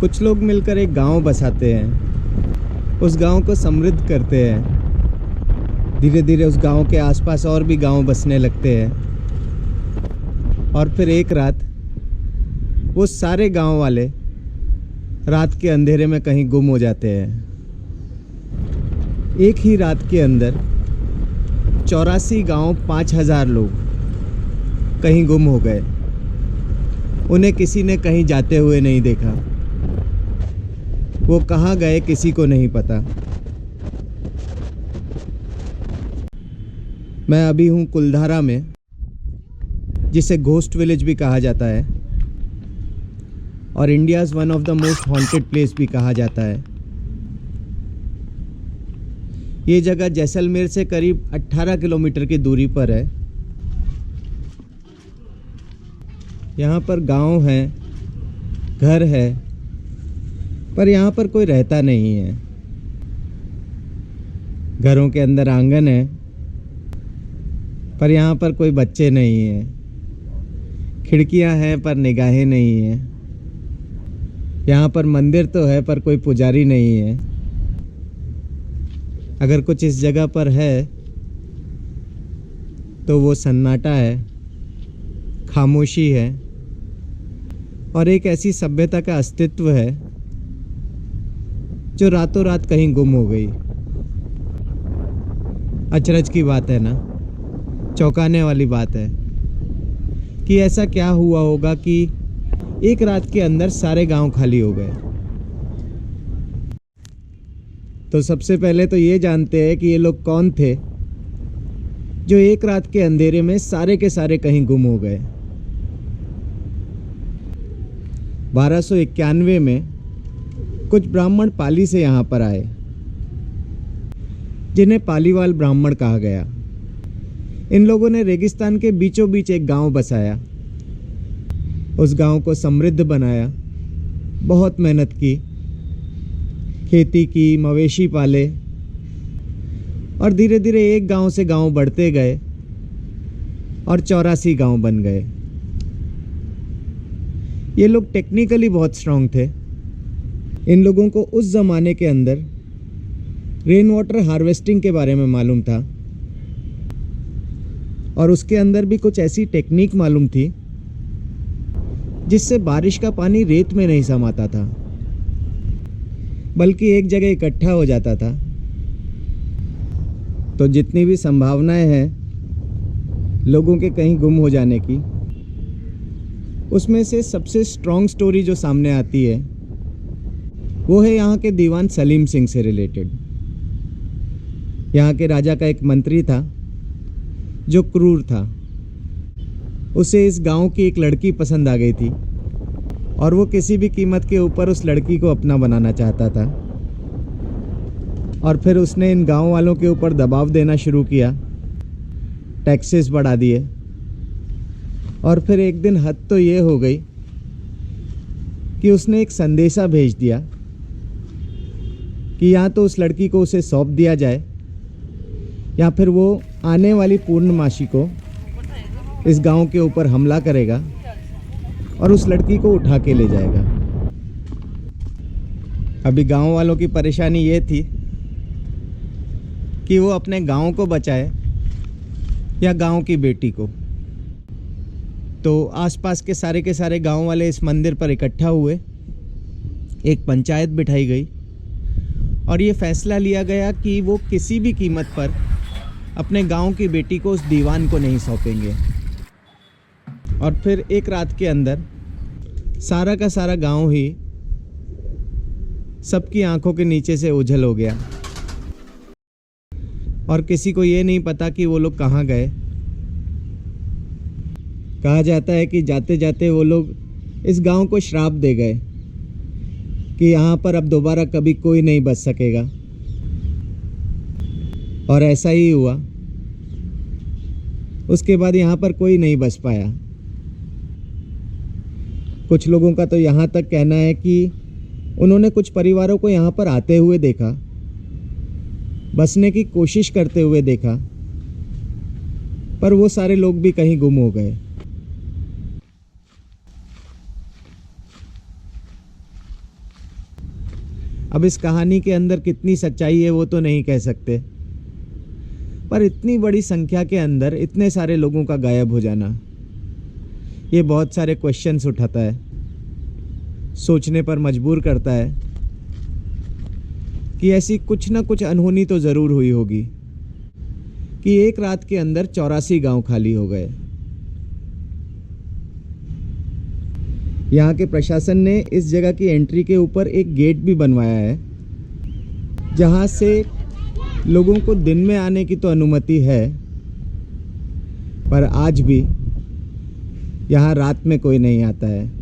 कुछ लोग मिलकर एक गांव बसाते हैं, उस गांव को समृद्ध करते हैं। धीरे धीरे उस गांव के आसपास और भी गांव बसने लगते हैं और फिर एक रात वो सारे गांव वाले रात के अंधेरे में कहीं गुम हो जाते हैं। एक ही रात के अंदर 84 गांव 5000 लोग कहीं गुम हो गए। उन्हें किसी ने कहीं जाते हुए नहीं देखा। वो कहाँ गए किसी को नहीं पता। मैं अभी हूँ कुलधारा में, जिसे घोस्ट विलेज भी कहा जाता है और India's one of the most haunted place भी कहा जाता है। ये जगह जैसलमेर से करीब 18 किलोमीटर की दूरी पर है। यहाँ पर गांव है, घर है, पर यहाँ पर कोई रहता नहीं है। घरों के अंदर आंगन है, पर यहाँ पर कोई बच्चे नहीं हैं। खिड़कियाँ हैं पर निगाहें नहीं हैं। यहाँ पर मंदिर तो है पर कोई पुजारी नहीं है। अगर कुछ इस जगह पर है तो वो सन्नाटा है, खामोशी है और एक ऐसी सभ्यता का अस्तित्व है जो रातों रात कहीं गुम हो गई। अचरज की बात है ना, चौंकाने वाली बात है कि ऐसा क्या हुआ होगा कि एक रात के अंदर सारे गांव खाली हो गए। तो सबसे पहले तो ये जानते हैं कि ये लोग कौन थे जो एक रात के अंधेरे में सारे के सारे कहीं गुम हो गए। 1291 में कुछ ब्राह्मण पाली से यहाँ पर आए, जिन्हें पालीवाल ब्राह्मण कहा गया। इन लोगों ने रेगिस्तान के बीचों बीच एक गांव बसाया। उस गांव को समृद्ध बनाया, बहुत मेहनत की, खेती की, मवेशी पाले और धीरे धीरे एक गांव से गांव बढ़ते गए और 84 गांव बन गए। ये लोग टेक्निकली बहुत स्ट्रांग थे। इन लोगों को उस ज़माने के अंदर रेन वाटर हार्वेस्टिंग के बारे में मालूम था और उसके अंदर भी कुछ ऐसी टेक्निक मालूम थी जिससे बारिश का पानी रेत में नहीं समाता था, बल्कि एक जगह इकट्ठा हो जाता था। तो जितनी भी संभावनाएं हैं लोगों के कहीं गुम हो जाने की, उसमें से सबसे स्ट्रॉन्ग स्टोरी जो सामने आती है वो है यहाँ के दीवान सलीम सिंह से रिलेटेड। यहाँ के राजा का एक मंत्री था जो क्रूर था। उसे इस गांव की एक लड़की पसंद आ गई थी और वो किसी भी कीमत के ऊपर उस लड़की को अपना बनाना चाहता था। और फिर उसने इन गांव वालों के ऊपर दबाव देना शुरू किया, टैक्सेस बढ़ा दिए और फिर एक दिन हद तो ये हो गई कि उसने एक संदेशा भेज दिया कि या तो उस लड़की को उसे सौंप दिया जाए या फिर वो आने वाली पूर्णमासी को इस गांव के ऊपर हमला करेगा और उस लड़की को उठा के ले जाएगा। अभी गांव वालों की परेशानी ये थी कि वो अपने गांव को बचाए या गांव की बेटी को। तो आसपास के सारे गांव वाले इस मंदिर पर इकट्ठा हुए, एक पंचायत बिठाई गई और ये फैसला लिया गया कि वो किसी भी कीमत पर अपने गांव की बेटी को उस दीवान को नहीं सौंपेंगे। और फिर एक रात के अंदर सारा का सारा गांव ही सबकी आंखों के नीचे से ओझल हो गया और किसी को ये नहीं पता कि वो लोग कहाँ गए। कहा जाता है कि जाते जाते वो लोग इस गांव को श्राप दे गए कि यहाँ पर अब दोबारा कभी कोई नहीं बच सकेगा। और ऐसा ही हुआ। उसके बाद यहाँ पर कोई नहीं बच पाया। कुछ लोगों का तो यहाँ तक कहना है कि उन्होंने कुछ परिवारों को यहाँ पर आते हुए देखा, बसने की कोशिश करते हुए देखा, पर वो सारे लोग भी कहीं गुम हो गए। अब इस कहानी के अंदर कितनी सच्चाई है वो तो नहीं कह सकते, पर इतनी बड़ी संख्या के अंदर इतने सारे लोगों का गायब हो जाना, ये बहुत सारे क्वेश्चंस उठाता है, सोचने पर मजबूर करता है कि ऐसी कुछ ना कुछ अनहोनी तो ज़रूर हुई होगी कि एक रात के अंदर 84 गांव खाली हो गए। यहाँ के प्रशासन ने इस जगह की एंट्री के ऊपर एक गेट भी बनवाया है, जहाँ से लोगों को दिन में आने की तो अनुमति है, पर आज भी यहाँ रात में कोई नहीं आता है।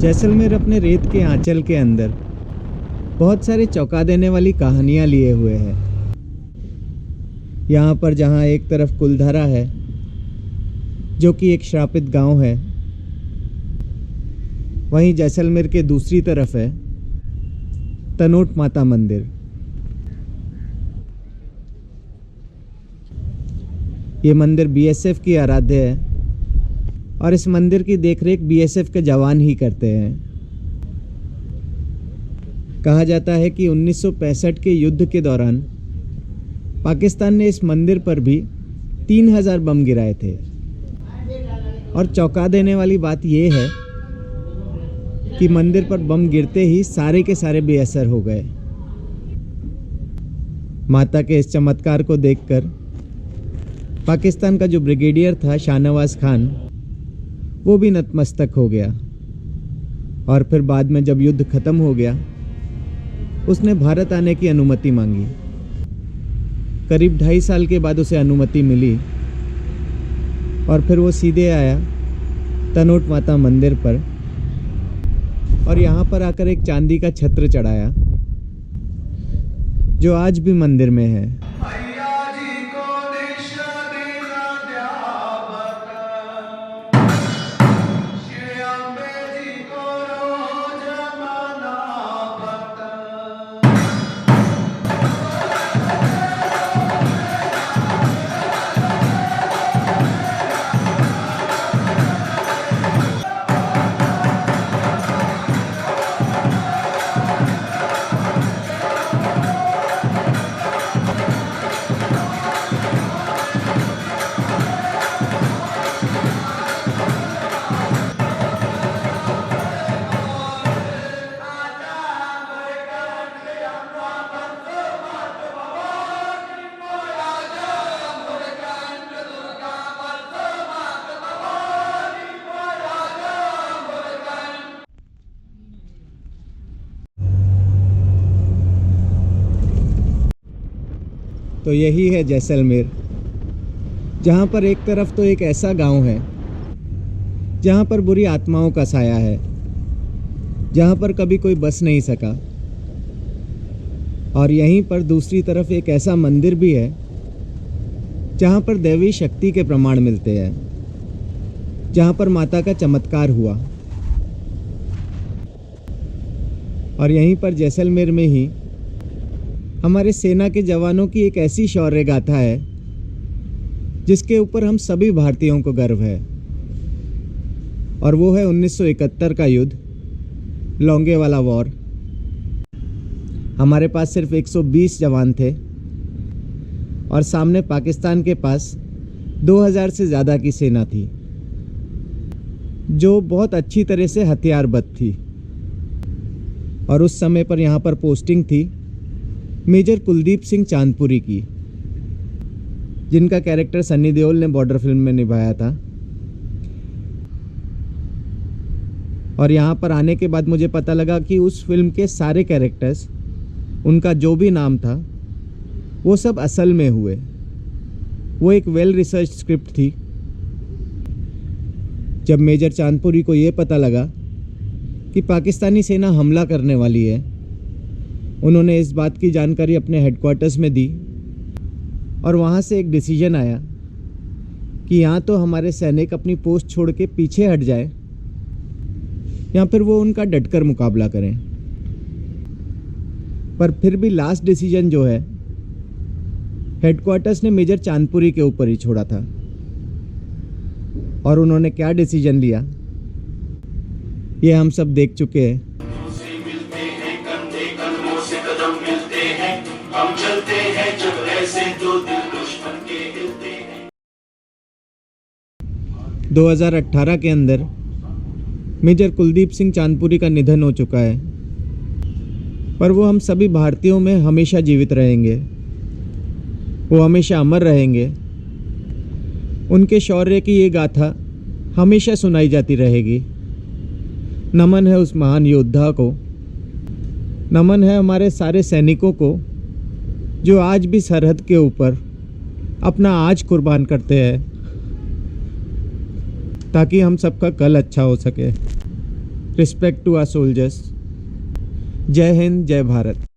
जैसलमेर अपने रेत के आंचल के अंदर बहुत सारे चौंका देने वाली कहानियां लिए हुए है। यहाँ पर जहाँ एक तरफ कुलधारा है जो कि एक श्रापित गांव है, वहीं जैसलमेर के दूसरी तरफ है तनोट माता मंदिर। ये मंदिर बीएसएफ की आराध्य है और इस मंदिर की देखरेख बीएसएफ के जवान ही करते हैं। कहा जाता है कि 1965 के युद्ध के दौरान पाकिस्तान ने इस मंदिर पर भी 3000 बम गिराए थे। और चौंका देने वाली बात यह है कि मंदिर पर बम गिरते ही सारे के सारे बेअसर हो गए। माता के इस चमत्कार को देखकर पाकिस्तान का जो ब्रिगेडियर था शाहनवाज खान, वो भी नतमस्तक हो गया। और फिर बाद में जब युद्ध खत्म हो गया, उसने भारत आने की अनुमति मांगी। करीब 2.5 साल के बाद उसे अनुमति मिली और फिर वो सीधे आया तनोट माता मंदिर पर और यहाँ पर आकर एक चांदी का छत्र चढ़ाया, जो आज भी मंदिर में है। तो यही है जैसलमेर, जहाँ पर एक तरफ तो एक ऐसा गांव है जहाँ पर बुरी आत्माओं का साया है, जहाँ पर कभी कोई बस नहीं सका, और यहीं पर दूसरी तरफ एक ऐसा मंदिर भी है जहाँ पर दैवी शक्ति के प्रमाण मिलते हैं, जहाँ पर माता का चमत्कार हुआ। और यहीं पर जैसलमेर में ही हमारे सेना के जवानों की एक ऐसी शौर्य गाथा है जिसके ऊपर हम सभी भारतीयों को गर्व है, और वो है 1971 का युद्ध, लोंगेवाला वॉर। हमारे पास सिर्फ 120 जवान थे और सामने पाकिस्तान के पास 2000 से ज़्यादा की सेना थी, जो बहुत अच्छी तरह से हथियारबंद थी। और उस समय पर यहाँ पर पोस्टिंग थी मेजर कुलदीप सिंह चांदपुरी की, जिनका कैरेक्टर सन्नी देओल ने बॉर्डर फिल्म में निभाया था। और यहाँ पर आने के बाद मुझे पता लगा कि उस फिल्म के सारे कैरेक्टर्स, उनका जो भी नाम था, वो सब असल में हुए। वो एक वेल रिसर्च स्क्रिप्ट थी। जब मेजर चांदपुरी को ये पता लगा कि पाकिस्तानी सेना हमला करने वाली है, उन्होंने इस बात की जानकारी अपने हेडक्वार्टर्स में दी और वहाँ से एक डिसीजन आया कि यहाँ तो हमारे सैनिक अपनी पोस्ट छोड़ के पीछे हट जाए या फिर वो उनका डटकर मुकाबला करें। पर फिर भी लास्ट डिसीजन जो है हेडक्वार्टर्स ने मेजर चांदपुरी के ऊपर ही छोड़ा था। और उन्होंने क्या डिसीजन लिया ये हम सब देख चुके हैं। हम चलते हैं जब ऐसे दो दिल दुश्मन के हिलते हैं। 2018 के अंदर मेजर कुलदीप सिंह चांदपुरी का निधन हो चुका है, पर वो हम सभी भारतीयों में हमेशा जीवित रहेंगे। वो हमेशा अमर रहेंगे। उनके शौर्य की ये गाथा हमेशा सुनाई जाती रहेगी। नमन है उस महान योद्धा को, नमन है हमारे सारे सैनिकों को जो आज भी सरहद के ऊपर अपना आज कुर्बान करते हैं ताकि हम सबका कल अच्छा हो सके। Respect to our soldiers. जय हिंद, जय भारत।